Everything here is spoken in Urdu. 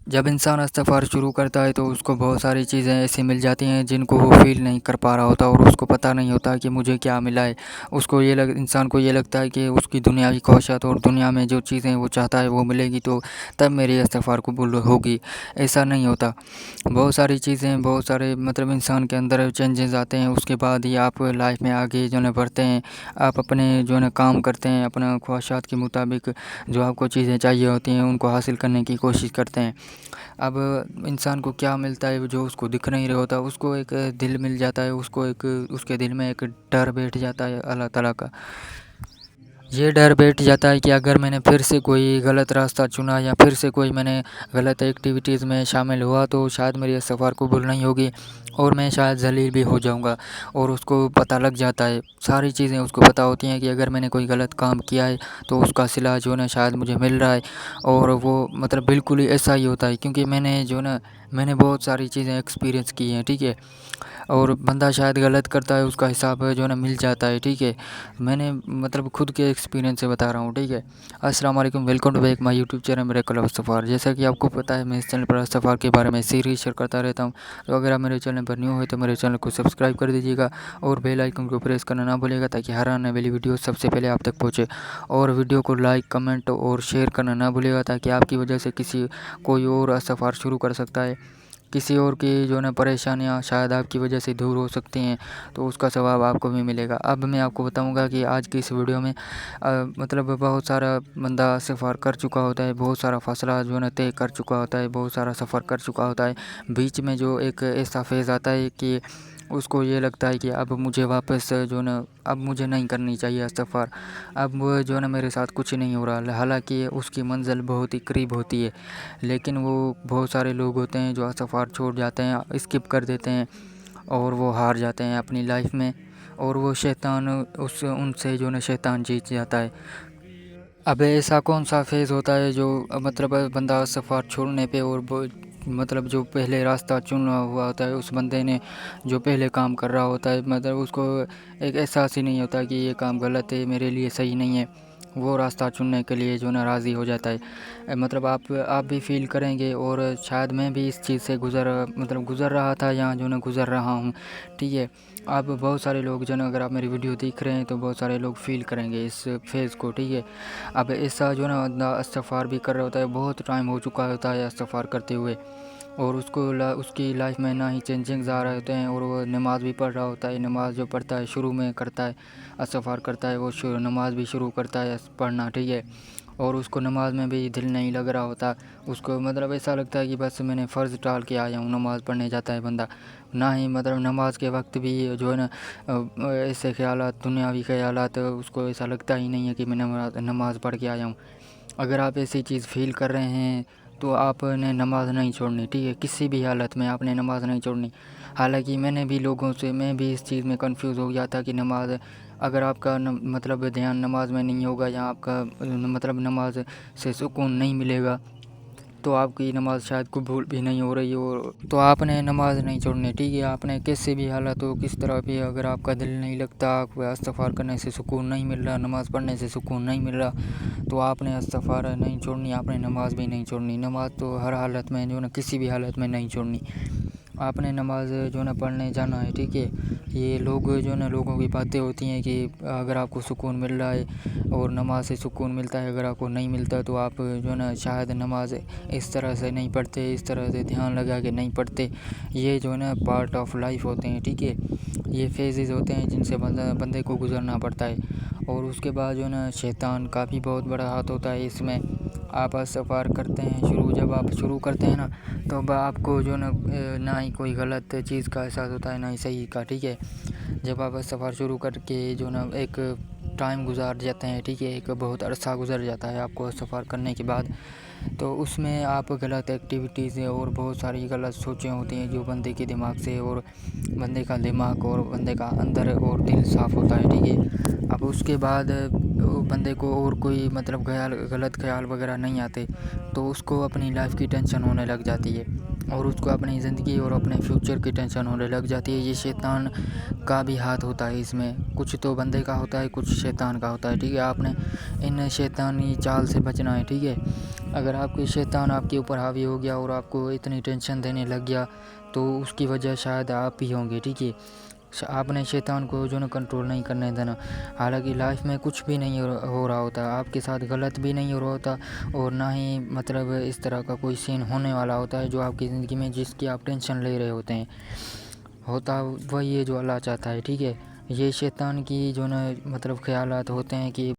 جب انسان سفر شروع کرتا ہے تو اس کو بہت ساری چیزیں ایسی مل جاتی ہیں جن کو وہ فیل نہیں کر پا رہا ہوتا اور اس کو پتہ نہیں ہوتا کہ مجھے کیا ملا ہے۔ انسان کو یہ لگتا ہے کہ اس کی دنیاوی خواہشات اور دنیا میں جو چیزیں وہ چاہتا ہے وہ ملے گی تو تب میری سفر قبول ہوگی۔ ایسا نہیں ہوتا۔ بہت ساری چیزیں بہت سارے انسان کے اندر چینجز آتے ہیں، اس کے بعد ہی آپ لائف میں آگے بڑھتے ہیں۔ آپ اپنے کام کرتے ہیں، اپنا خواہشات کے مطابق جو آپ کو چیزیں چاہیے ہوتی ہیں ان کو حاصل کرنے کی کوشش کرتے ہیں۔ اب انسان کو کیا ملتا ہے جو اس کو دکھ نہیں رہا ہوتا، اس کو ایک دل مل جاتا ہے، اس کے دل میں ایک ڈر بیٹھ جاتا ہے اللہ تعالیٰ کا۔ یہ ڈر بیٹھ جاتا ہے کہ اگر میں نے پھر سے کوئی غلط راستہ چنا یا پھر سے میں نے غلط ایکٹیویٹیز میں شامل ہوا تو شاید میری سفر قبول نہیں ہوگی اور میں شاید ذلیل بھی ہو جاؤں گا۔ اور اس کو پتہ لگ جاتا ہے، ساری چیزیں اس کو پتہ ہوتی ہیں کہ اگر میں نے کوئی غلط کام کیا ہے تو اس کا صلہ شاید مجھے مل رہا ہے۔ اور وہ بالکل ہی ایسا ہی ہوتا ہے، کیونکہ میں نے بہت ساری چیزیں ایکسپیرینس کی ہیں، ٹھیک ہے۔ اور بندہ شاید غلط کرتا ہے، اس کا حساب مل جاتا ہے، ٹھیک ہے۔ میں نے خود کے ایکسپیرینس سے بتا رہا ہوں، ٹھیک ہے۔ السلام علیکم، welcome to back my YouTube channel miracle of سفر۔ جیسا کہ آپ کو پتہ ہے میں اس چینل پر سفر کے بارے میں سیریز شیئر کرتا رہتا ہوں، تو اگر آپ میرے چینل پر نیو ہے تو میرے چینل کو سبسکرائب کر دیجیے گا اور بیل آئیکن کو پریس کرنا نہ بھولیے گا تاکہ ہر آنے والی ویڈیو سب سے پہلے آپ تک پہنچے۔ اور ویڈیو کو لائک، کمنٹ اور شیئر کرنا نہ بھولیے گا تاکہ آپ کی وجہ سے کوئی اور سفر شروع کر سکتا ہے۔ کسی اور کی پریشانیاں شاید آپ کی وجہ سے دور ہو سکتی ہیں تو اس کا ثواب آپ کو بھی ملے گا۔ اب میں آپ کو بتاؤں گا کہ آج کی اس ویڈیو میں بہت سارا بندہ سفر کر چکا ہوتا ہے، بہت سارا فاصلہ طے کر چکا ہوتا ہے، بہت سارا سفر کر چکا ہوتا ہے۔ بیچ میں ایک ایسا فیز آتا ہے کہ اس کو یہ لگتا ہے کہ اب مجھے واپس اب مجھے نہیں کرنی چاہیے سفر، اب میرے ساتھ کچھ نہیں ہو رہا، حالانکہ اس کی منزل بہت ہی قریب ہوتی ہے۔ لیکن وہ بہت سارے لوگ ہوتے ہیں جو سفر چھوڑ جاتے ہیں، اسکپ کر دیتے ہیں اور وہ ہار جاتے ہیں اپنی لائف میں، اور وہ شیطان ان سے شیطان جیت جاتا ہے۔ اب ایسا کون سا فیز ہوتا ہے جو بندہ سفر چھوڑنے پہ اور جو پہلے راستہ چنا ہوا ہوتا ہے اس بندے نے جو پہلے کام کر رہا ہوتا ہے، اس کو ایک احساس ہی نہیں ہوتا کہ یہ کام غلط ہے، میرے لیے صحیح نہیں ہے، وہ راستہ چننے کے لیے راضی ہو جاتا ہے۔ آپ بھی فیل کریں گے، اور شاید میں بھی اس چیز سے گزر رہا تھا یا گزر رہا ہوں، ٹھیک ہے۔ آپ بہت سارے لوگ اگر آپ میری ویڈیو دیکھ رہے ہیں تو بہت سارے لوگ فیل کریں گے اس فیز کو، ٹھیک ہے۔ اب ایسا بندہ سفر بھی کر رہا ہوتا ہے، بہت ٹائم ہو چکا ہوتا ہے سفر کرتے ہوئے، اور اس کی لائف میں نہ ہی چینجنگز آ رہے ہوتے ہیں، اور وہ نماز بھی پڑھ رہا ہوتا ہے۔ نماز جو پڑھتا ہے شروع میں کرتا ہے، سفر کرتا ہے وہ نماز بھی شروع کرتا ہے پڑھنا، ٹھیک ہے۔ اور اس کو نماز میں بھی دل نہیں لگ رہا ہوتا، اس کو ایسا لگتا ہے کہ بس میں نے فرض ٹال کے آیا ہوں، نماز پڑھنے جاتا ہے بندہ، نہ ہی نماز کے وقت بھی ایسے خیالات، دنیاوی خیالات، اس کو ایسا لگتا ہی نہیں ہے کہ میں نماز پڑھ کے آیا ہوں۔ اگر آپ ایسی چیز فیل کر رہے ہیں تو آپ نے نماز نہیں چھوڑنی، ٹھیک ہے، کسی بھی حالت میں آپ نے نماز نہیں چھوڑنی۔ حالانکہ میں بھی اس چیز میں کنفیوز ہو گیا تھا کہ اگر آپ کا دھیان نماز میں نہیں ہوگا یا آپ کا نماز سے سکون نہیں ملے گا تو آپ کی نماز شاید قبول بھی نہیں ہو رہی ہو، تو آپ نے نماز نہیں چھوڑنی، ٹھیک ہے۔ آپ نے کسی بھی حالت ہو، کس طرح بھی، اگر آپ کا دل نہیں لگتا، آپ کو استغفار کرنے سے سکون نہیں مل رہا، نماز پڑھنے سے سکون نہیں مل رہا، تو آپ نے استغفار نہیں چھوڑنی، آپ نے نماز بھی نہیں چھوڑنی۔ نماز تو ہر حالت میں کسی بھی حالت میں نہیں چھوڑنی، آپ نے نماز پڑھنے جانا ہے، ٹھیک ہے۔ یہ لوگ لوگوں کی باتیں ہوتی ہیں کہ اگر آپ کو سکون مل رہا ہے اور نماز سے سکون ملتا ہے، اگر آپ کو نہیں ملتا تو آپ شاید نماز اس طرح سے نہیں پڑھتے، اس طرح سے دھیان لگا کے نہیں پڑھتے۔ یہ پارٹ آف لائف ہوتے ہیں، ٹھیک ہے۔ یہ فیزز ہوتے ہیں جن سے بندے کو گزرنا پڑتا ہے، اور اس کے بعد شیطان کا بھی بہت بڑا ہاتھ ہوتا ہے اس میں۔ آپ سفر کرتے ہیں، جب آپ شروع کرتے ہیں نا تو آپ کو نہ ہی کوئی غلط چیز کا احساس ہوتا ہے، نہ ہی صحیح کا، ٹھیک ہے۔ جب آپ سفر شروع کر کے ایک ٹائم گزار جاتے ہیں، ٹھیک ہے، ایک بہت عرصہ گزر جاتا ہے آپ کو سفر کرنے کے بعد، تو اس میں آپ غلط ایکٹیویٹیز اور بہت ساری غلط سوچیں ہوتی ہیں جو بندے کے دماغ سے، اور بندے کا دماغ اور بندے کا اندر اور دل صاف ہوتا ہے، ٹھیک ہے۔ اب اس کے بعد بندے کو اور کوئی غلط خیال وغیرہ نہیں آتے، تو اس کو اپنی لائف کی ٹینشن ہونے لگ جاتی ہے، اور اس کو اپنی زندگی اور اپنے فیوچر کی ٹینشن ہونے لگ جاتی ہے۔ یہ شیطان کا بھی ہاتھ ہوتا ہے اس میں، کچھ تو بندے کا ہوتا ہے، کچھ شیطان کا ہوتا ہے، ٹھیک ہے۔ آپ نے ان شیطانی چال سے بچنا ہے، ٹھیک ہے۔ اگر آپ کے شیطان آپ کے اوپر حاوی ہو گیا اور آپ کو اتنی ٹینشن دینے لگ گیا تو اس کی وجہ شاید آپ ہی ہوں گے، ٹھیک ہے۔ آپ نے شیطان کو جو نا کنٹرول نہیں کرنے دینا۔ حالانکہ لائف میں کچھ بھی نہیں ہو رہا ہوتا، آپ کے ساتھ غلط بھی نہیں ہو رہا ہوتا اور نہ ہی مطلب اس طرح کا کوئی سین ہونے والا ہوتا ہے جو آپ کی زندگی میں جس کی آپ ٹینشن لے رہے ہوتے ہیں۔ ہوتا وہی ہے جو اللہ چاہتا ہے، ٹھیک ہے۔ یہ شیطان کی جو نا مطلب خیالات ہوتے ہیں کہ